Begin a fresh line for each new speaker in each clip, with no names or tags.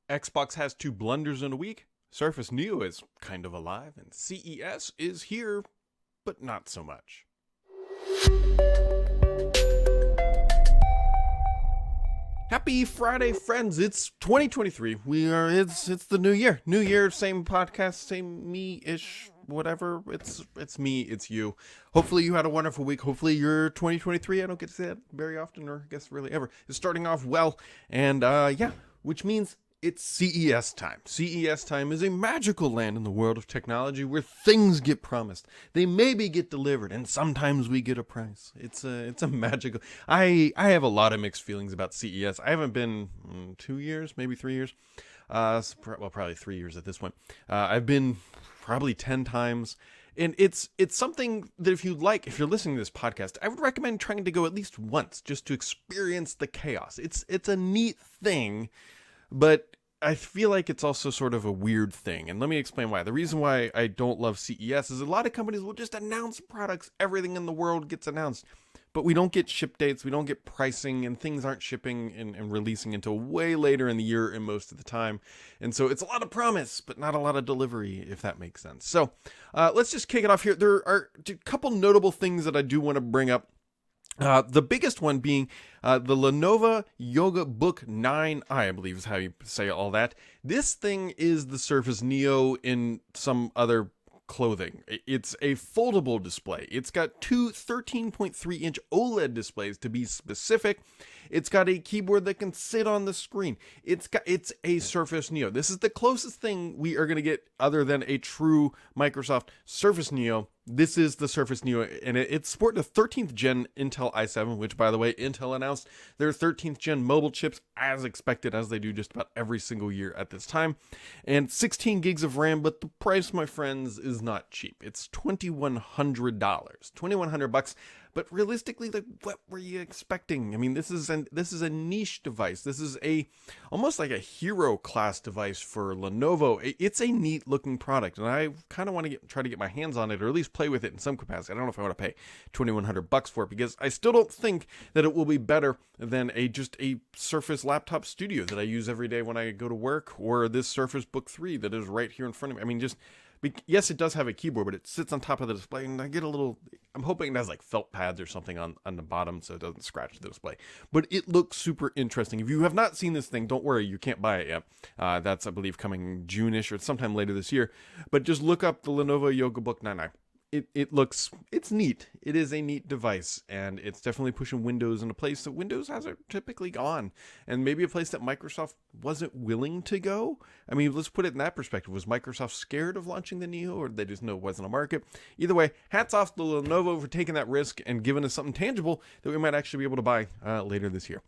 Xbox has 2 blunders in a week, Surface Neo is kind of alive, and CES is here, but not so much. Happy Friday, friends. It's 2023. It's the new year. New year, same podcast, same me-ish, whatever. It's me, it's you. Hopefully you had a wonderful week. Hopefully your 2023, I don't get to say that very often, or I guess really ever, is starting off well. And which means it's CES time. CES time is a magical land in the world of technology where things get promised. They maybe get delivered, and sometimes we get a price. It's a magical. I have a lot of mixed feelings about CES. I haven't been 2 years, maybe 3 years. Probably 3 years at this point. I've been probably 10 times. And it's something that if you're listening to this podcast, I would recommend trying to go at least once just to experience the chaos. It's a neat thing, but I feel like it's also sort of a weird thing. And let me explain why. The reason why I don't love CES is a lot of companies will just announce products. Everything in the world gets announced. But we don't get ship dates, we don't get pricing, and things aren't shipping and releasing until way later in the year and most of the time. And so it's a lot of promise, but not a lot of delivery, if that makes sense. So let's just kick it off here. There are a couple notable things that I do want to bring up. The biggest one being the Lenovo Yoga Book 9i, I believe is how you say all that. This thing is the Surface Neo in some other clothing. It's a foldable display. It's got two 13.3-inch OLED displays to be specific. It's got a keyboard that can sit on the screen. It's a Surface Neo. This is the closest thing we are going to get other than a true Microsoft Surface Neo. This is the Surface Neo, and it's sporting a 13th gen Intel i7, which, by the way, Intel announced their 13th gen mobile chips as expected, as they do just about every single year at this time, and 16 gigs of RAM. But the price, my friends, is not cheap. It's $2,100, $2,100. But realistically, like, what were you expecting? I mean, this is a niche device. This is almost like a hero class device for Lenovo. It's a neat looking product, and I kind of want to try to get my hands on it, or at least play with it in some capacity. I don't know if I want to pay $2,100 for it, because I still don't think that it will be better than just a Surface Laptop Studio that I use every day when I go to work, or this Surface Book 3 that is right here in front of me. I mean, yes, it does have a keyboard, but it sits on top of the display, and I'm hoping it has like felt pads or something on the bottom so it doesn't scratch the display. But it looks super interesting. If you have not seen this thing, don't worry, you can't buy it yet. That's, I believe, coming June-ish or sometime later this year. But just look up the Lenovo Yoga Book 9i. It's neat. It is a neat device, and it's definitely pushing Windows in a place that Windows hasn't typically gone, and maybe a place that Microsoft wasn't willing to go. I mean, let's put it in that perspective. Was Microsoft scared of launching the Neo, or did they just know it wasn't a market? Either way, hats off to Lenovo for taking that risk and giving us something tangible that we might actually be able to buy later this year.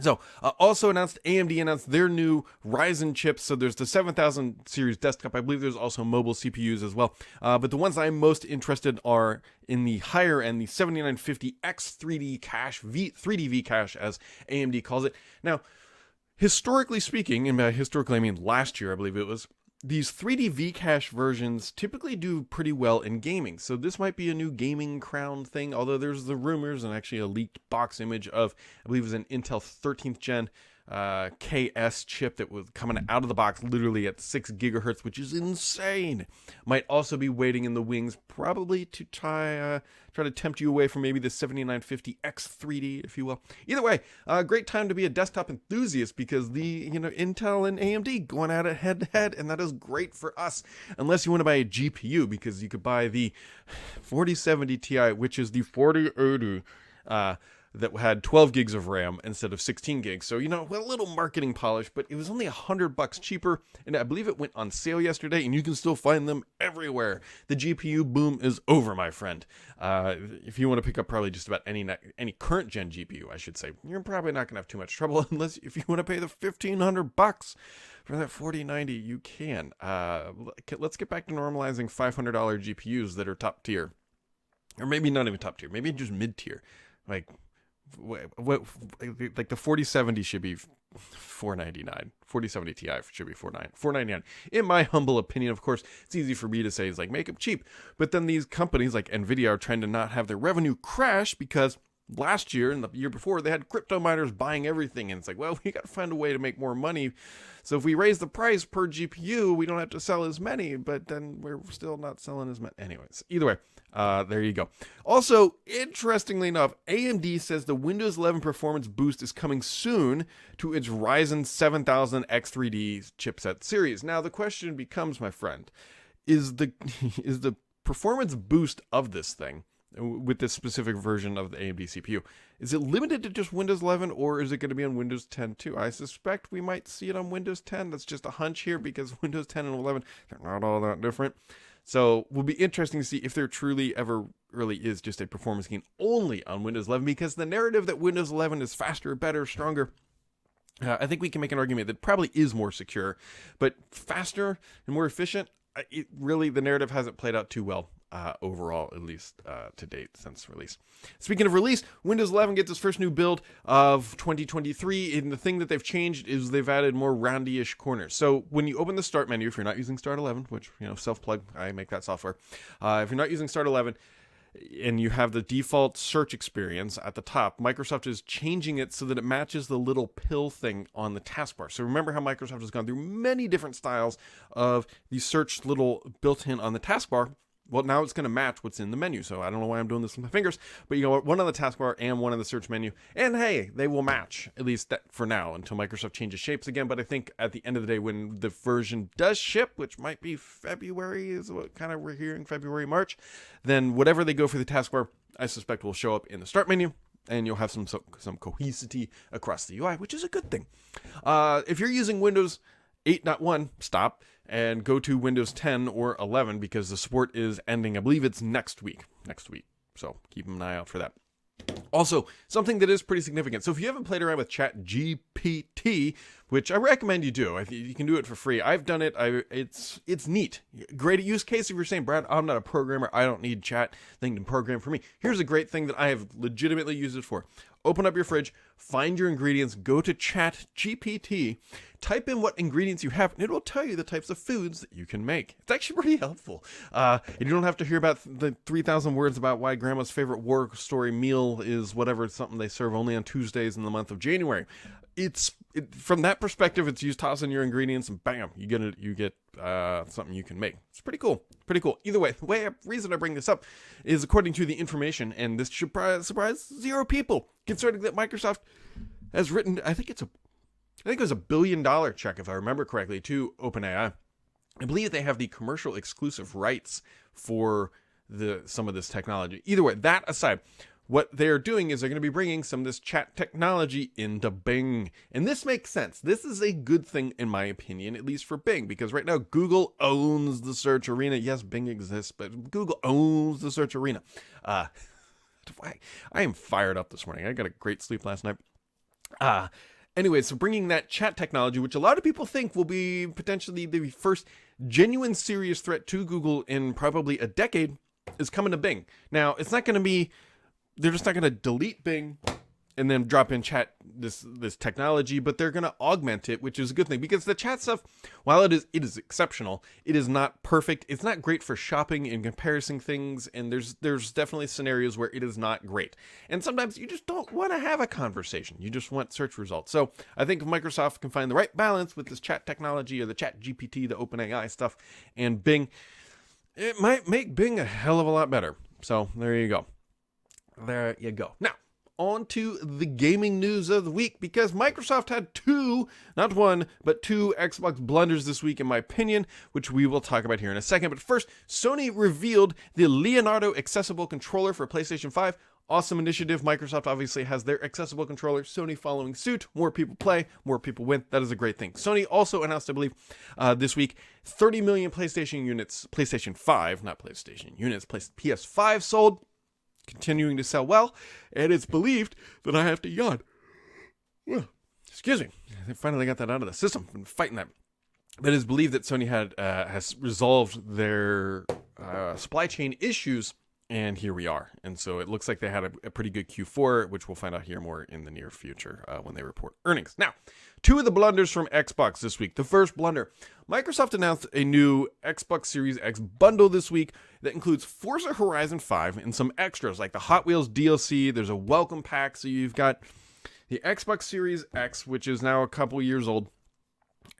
So, also AMD announced their new Ryzen chips. So there's the 7000 series desktop. I believe there's also mobile CPUs as well. But the ones I'm most interested are in the higher end, the 7950X 3D cache, 3D V cache, as AMD calls it. Now, historically speaking, and by historically I mean last year, I believe it was, these 3D V-Cache versions typically do pretty well in gaming, so this might be a new gaming crown thing, although there's the rumors and actually a leaked box image of, I believe it was an Intel 13th gen KS chip that was coming out of the box literally at 6 gigahertz, which is insane. Might also be waiting in the wings, probably to try to tempt you away from maybe the 7950X 3D, if you will. Either way, great time to be a desktop enthusiast, because the Intel and AMD going at it head to head, and that is great for us, unless you want to buy a GPU, because you could buy the 4070 Ti, which is the 4080 that had 12 gigs of RAM instead of 16 gigs. So, a little marketing polish, but it was only $100 cheaper, and I believe it went on sale yesterday, and you can still find them everywhere. The GPU boom is over, my friend. If you want to pick up probably just about any current gen GPU, I should say, you're probably not going to have too much trouble, unless if you want to pay the $1,500 for that 4090, you can. Let's get back to normalizing $500 GPUs that are top tier. Or maybe not even top tier, maybe just mid tier. Like the 4070 should be $499. 4070 Ti should be $499. In my humble opinion, of course, it's easy for me to say, make them cheap. But then these companies like Nvidia are trying to not have their revenue crash, because last year and the year before, they had crypto miners buying everything. And it's like, well, we got to find a way to make more money. So if we raise the price per GPU, we don't have to sell as many, but then we're still not selling as many. Anyways, either way, there you go. Also, interestingly enough, AMD says the Windows 11 performance boost is coming soon to its Ryzen 7000 X3D chipset series. Now, the question becomes, my friend, is the performance boost of this thing with this specific version of the AMD CPU, is it limited to just Windows 11, or is it going to be on Windows 10 too? I suspect we might see it on Windows 10. That's just a hunch here, because Windows 10 and 11, they're not all that different. So it will be interesting to see if there truly ever really is just a performance gain only on Windows 11, because the narrative that Windows 11 is faster, better, stronger, I think we can make an argument that probably is more secure, but faster and more efficient, the narrative hasn't played out too well. Overall, at least to date since release. Speaking of release, Windows 11 gets its first new build of 2023, and the thing that they've changed is they've added more roundy-ish corners. So when you open the Start menu, if you're not using Start 11, which, self-plug, I make that software. If you're not using Start 11, and you have the default search experience at the top, Microsoft is changing it so that it matches the little pill thing on the taskbar. So remember how Microsoft has gone through many different styles of the search little built-in on the taskbar? Well, now it's going to match what's in the menu. So I don't know why I'm doing this with my fingers, but one on the taskbar and one on the search menu. And hey, they will match, at least for now, until Microsoft changes shapes again. But I think at the end of the day, when the version does ship, which might be February, is what kind of we're hearing, February, March, then whatever they go for the taskbar, I suspect will show up in the Start menu. And you'll have some cohesivity across the UI, which is a good thing. If you're using Windows 8.1, stop and go to Windows 10 or 11, because the support is ending. I believe it's next week. So keep an eye out for that. Also, something that is pretty significant. So if you haven't played around with ChatGPT, which I recommend you do, you can do it for free. I've done it. It's neat. Great use case if you're saying, Brad, I'm not a programmer. I don't need chat thing to program for me. Here's a great thing that I have legitimately used it for. Open up your fridge, find your ingredients, go to ChatGPT, type in what ingredients you have, and it will tell you the types of foods that you can make. It's actually pretty helpful. And you don't have to hear about the 3,000 words about why grandma's favorite war story meal is whatever, something they serve only on Tuesdays in the month of January. From that perspective, it's you toss in your ingredients and bam, you get something you can make. It's pretty cool. Either way, the reason I bring this up is according to the information, and this should surprise zero people, concerning that Microsoft has written, I think it was $1 billion check, if I remember correctly, to OpenAI. I believe they have the commercial exclusive rights for some of this technology. Either way, that aside, what they're doing is they're going to be bringing some of this chat technology into Bing. And this makes sense. This is a good thing, in my opinion, at least for Bing, because right now Google owns the search arena. Yes, Bing exists, but Google owns the search arena. I am fired up this morning. I got a great sleep last night. Anyway, so bringing that chat technology, which a lot of people think will be potentially the first genuine serious threat to Google in probably a decade, is coming to Bing. Now, it's not going to be... They're just not going to delete Bing and then drop in chat, this technology, but they're going to augment it, which is a good thing, because the chat stuff, while it is exceptional, it is not perfect. It's not great for shopping and comparing things, and there's definitely scenarios where it is not great. And sometimes you just don't want to have a conversation. You just want search results. So I think if Microsoft can find the right balance with this chat technology, or the ChatGPT, the OpenAI stuff, and Bing, it might make Bing a hell of a lot better. So there you go. Now, on to the gaming news of the week, because Microsoft had not one, but two Xbox Blunders this week, in my opinion, which we will talk about here in a second. But first, Sony revealed the Leonardo accessible controller for PlayStation 5. Awesome initiative. Microsoft obviously has their accessible controller. Sony following suit. More people play, more people win. That is a great thing. Sony also announced, I believe, this week, 30 million PlayStation 5, not PlayStation units, PS5 sold. Continuing to sell well, and it's believed that I have to yawn. Well, excuse me. I finally got that out of the system. I've been fighting that. But it's believed that Sony has resolved their supply chain issues And here we are. And so it looks like they had a pretty good Q4, which we'll find out here more in the near future when they report earnings. Now, 2 of the blunders from Xbox this week. The first blunder, Microsoft announced a new Xbox Series X bundle this week that includes Forza Horizon 5 and some extras like the Hot Wheels DLC. There's a welcome pack. So you've got the Xbox Series X, which is now a couple years old.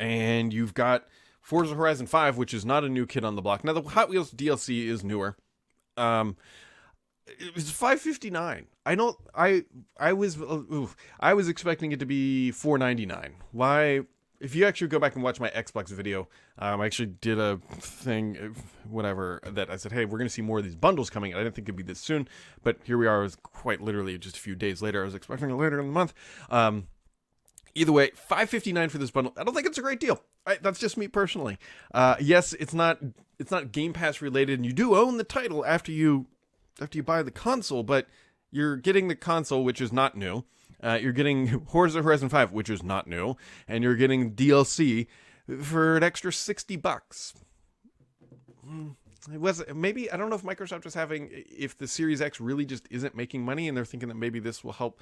And you've got Forza Horizon 5, which is not a new kid on the block. Now, the Hot Wheels DLC is newer. It was $5.59. I was expecting it to be $4.99. Why? If you actually go back and watch my Xbox video, I actually did a thing, whatever, that I said, hey, we're going to see more of these bundles coming. I didn't think it'd be this soon, but here we are. It was quite literally just a few days later. I was expecting it later in the month. Either way, $5.59 for this bundle. I don't think it's a great deal. That's just me personally. Yes, it's not Game Pass related, and you do own the title after you buy the console, but you're getting the console, which is not new. You're getting Forza Horizon 5, which is not new, and you're getting DLC for an extra $60. It was maybe, I don't know if Microsoft is if the Series X really just isn't making money and they're thinking that maybe this will help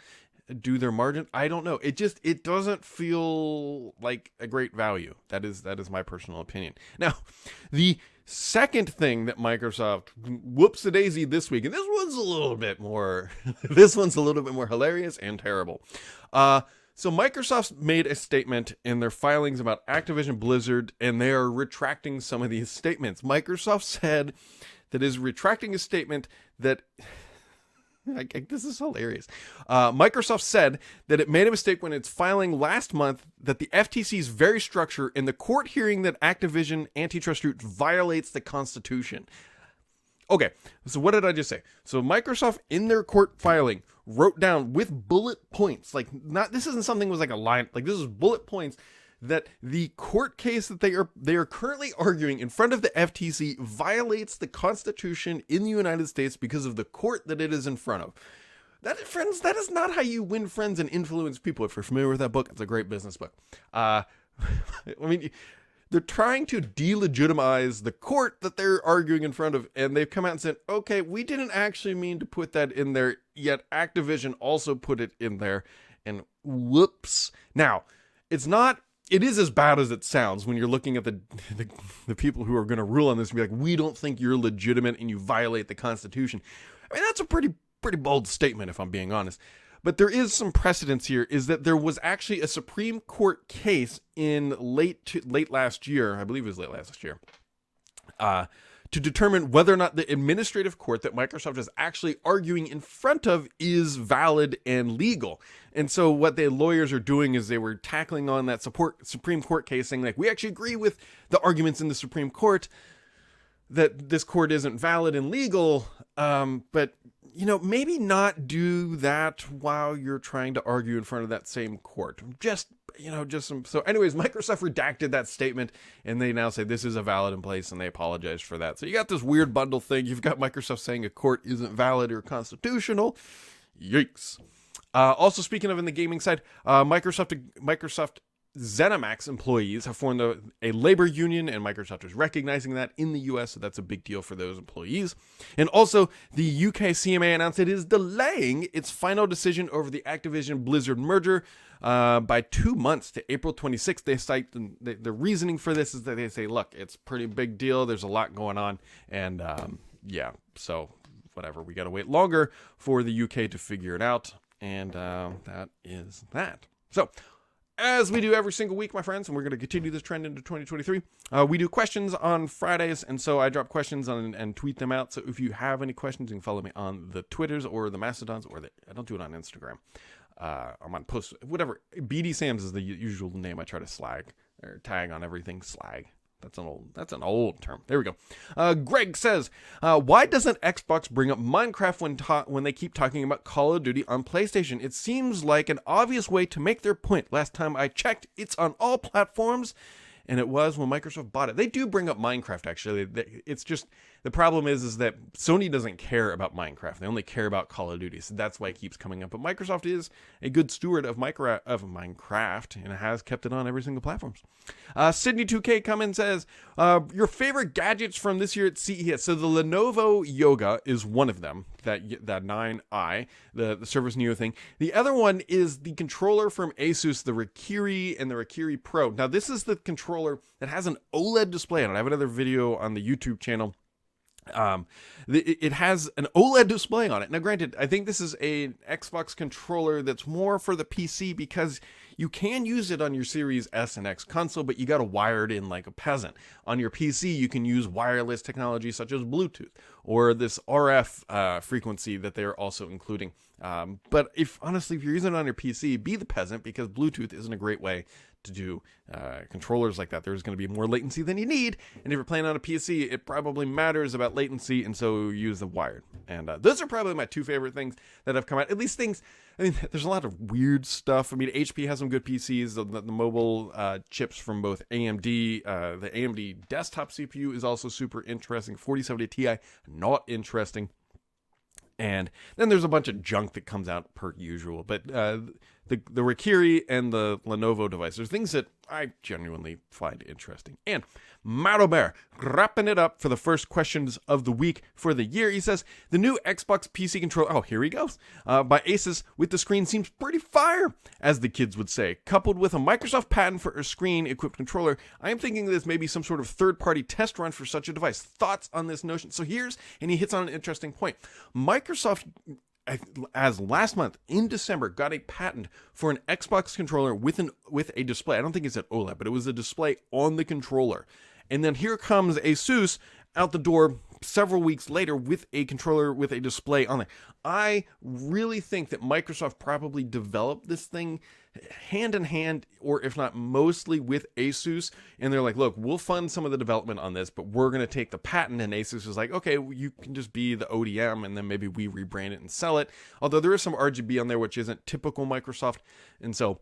do their margin. I don't know. It doesn't feel like a great value. That is my personal opinion. Now, the second thing that Microsoft whoops-a-daisy this week, and this one's a little bit more hilarious and terrible. So Microsoft made a statement in their filings about Activision Blizzard, and they are retracting some of these statements. Microsoft said that is retracting a statement that... this is hilarious. Microsoft said that it made a mistake when it's filing last month that the FTC's very structure in the court hearing that Activision antitrust suit violates the Constitution. Okay, so what did I just say? So Microsoft in their court filing wrote down with bullet points, this isn't something was like a line, like this is bullet points, that the court case that they are currently arguing in front of the FTC violates the Constitution in the United States because of the court that it is in front of. That is not how you win friends and influence people. If you're familiar with that book, it's a great business book. I mean, they're trying to delegitimize the court that they're arguing in front of, and they've come out and said, okay, we didn't actually mean to put that in there, yet Activision also put it in there, and whoops. Now, it is as bad as it sounds when you're looking at the people who are going to rule on this and be like, we don't think you're legitimate and you violate the Constitution. I mean, that's a pretty bold statement, if I'm being honest. But there is some precedence here, is that there was actually a Supreme Court case in late last year, I believe it was late last year, to determine whether or not the administrative court that Microsoft is actually arguing in front of is valid and legal. And so what the lawyers are doing is they were tackling on that Supreme Court case, saying like, we actually agree with the arguments in the Supreme Court that this court isn't valid and legal, but maybe not do that while you're trying to argue in front of that same court. So anyways, Microsoft redacted that statement, and they now say this is a valid in place, and they apologize for that. So you got this weird bundle thing. You've got Microsoft saying a court isn't valid or constitutional. Yikes. Also, speaking of in the gaming side, Microsoft ZeniMax employees have formed a labor union, and Microsoft is recognizing that in the US, so that's a big deal for those employees. And also, the UK CMA announced it is delaying its final decision over the Activision Blizzard merger by 2 months to April 26th. They cite the reasoning for this is that they say, look, it's a pretty big deal. There's a lot going on, and so whatever. We got to wait longer for the UK to figure it out, and that is that. So, as we do every single week, my friends, and we're going to continue this trend into 2023, we do questions on Fridays, and so I drop questions on and tweet them out. So if you have any questions, you can follow me on the Twitters or the Mastodons, I don't do it on Instagram. I'm on post, whatever. BD Sams is the usual name I try to slag or tag on everything. Slag. That's an old term. There we go. Greg says, why doesn't Xbox bring up Minecraft when they keep talking about Call of Duty on PlayStation? It seems like an obvious way to make their point. Last time I checked, it's on all platforms, and it was when Microsoft bought it. They do bring up Minecraft, actually. It's just, the problem is that Sony doesn't care about Minecraft. They only care about Call of Duty, so that's why it keeps coming up. But Microsoft is a good steward of Minecraft, and it has kept it on every single platform. Sydney2K comes and says, your favorite gadgets from this year at CES. So the Lenovo Yoga is one of them, that 9i, the Surface Neo thing. The other one is the controller from Asus, the Rikiri and the Rikiri Pro. Now, this is the controller that has an OLED display on it. I have another video on the YouTube channel. It has an OLED display on it. Now, granted, I think this is an Xbox controller that's more for the PC because you can use it on your Series S and X console, but you got to wire it in like a peasant. On your PC, you can use wireless technology such as Bluetooth or this RF frequency that they're also including. But honestly, if you're using it on your PC, be the peasant, because Bluetooth isn't a great way to do controllers like that. There's going to be more latency than you need, and if you're playing on a PC, it probably matters about latency, and so use the wired. And those are probably my two favorite things that have come out. At least things, I mean, there's a lot of weird stuff. I mean, HP has some good PCs. The mobile chips from both AMD, the AMD desktop CPU is also super interesting. 4070 Ti, not interesting. And then there's a bunch of junk that comes out per usual. But the Rikiri and the Lenovo devices are things that I genuinely find interesting. And Mario Bear, wrapping it up for the first questions of the week for the year. He says, the new Xbox PC controller, oh, here he goes, by Asus with the screen seems pretty fire, as the kids would say. Coupled with a Microsoft patent for a screen-equipped controller, I am thinking this may be some sort of third-party test run for such a device. Thoughts on this notion? So and he hits on an interesting point. Microsoft, as last month in December, got a patent for an Xbox controller with a display. I don't think it's at OLED, but it was a display on the controller. And then here comes Asus out the door several weeks later with a controller with a display on it. I really think that Microsoft probably developed this thing hand in hand, or if not mostly with Asus, and they're like, look, we'll fund some of the development on this, but we're going to take the patent. And Asus is like, okay, you can just be the ODM, and then maybe we rebrand it and sell it. Although there is some RGB on there, which isn't typical Microsoft. And so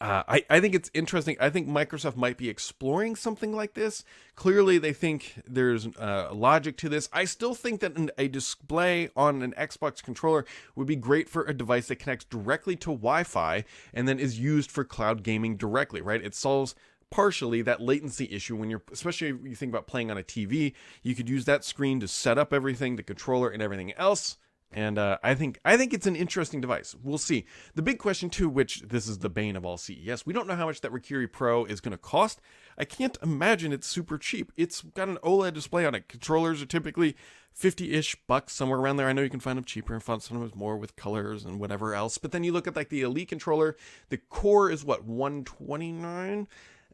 I think it's interesting. I think Microsoft might be exploring something like this. Clearly, they think there's logic to this. I still think that a display on an Xbox controller would be great for a device that connects directly to Wi-Fi and then is used for cloud gaming directly, right? It solves partially that latency issue when especially if you think about playing on a TV. You could use that screen to set up everything, the controller and everything else. And I think it's an interesting device. We'll see. The big question too, which this is the bane of all CES, we don't know how much that Rikiri Pro is going to cost. I can't imagine it's super cheap. It's got an OLED display on it. Controllers are typically $50-ish, somewhere around there. I know you can find them cheaper and find sometimes more with colors and whatever else. But then you look at like the Elite controller, the core is what, $129?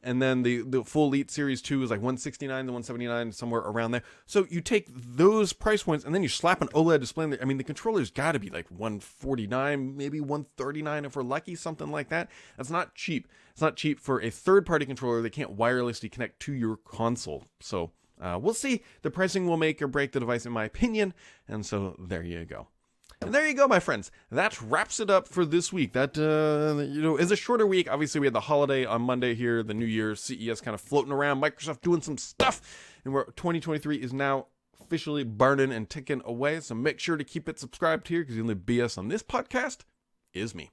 And then the full Elite Series 2 is like $169 to $179, somewhere around there. So you take those price points and then you slap an OLED display in there. I mean, the controller's got to be like $149, maybe $139 if we're lucky, something like that. That's not cheap. It's not cheap for a third-party controller that can't wirelessly connect to your console. So we'll see. The pricing will make or break the device, in my opinion. And so there you go. And there you go, my friends. That wraps it up for this week. That, is a shorter week. Obviously, we had the holiday on Monday here, the New Year's, CES kind of floating around, Microsoft doing some stuff, and 2023 is now officially burning and ticking away. So make sure to keep it subscribed here, because the only BS on this podcast is me.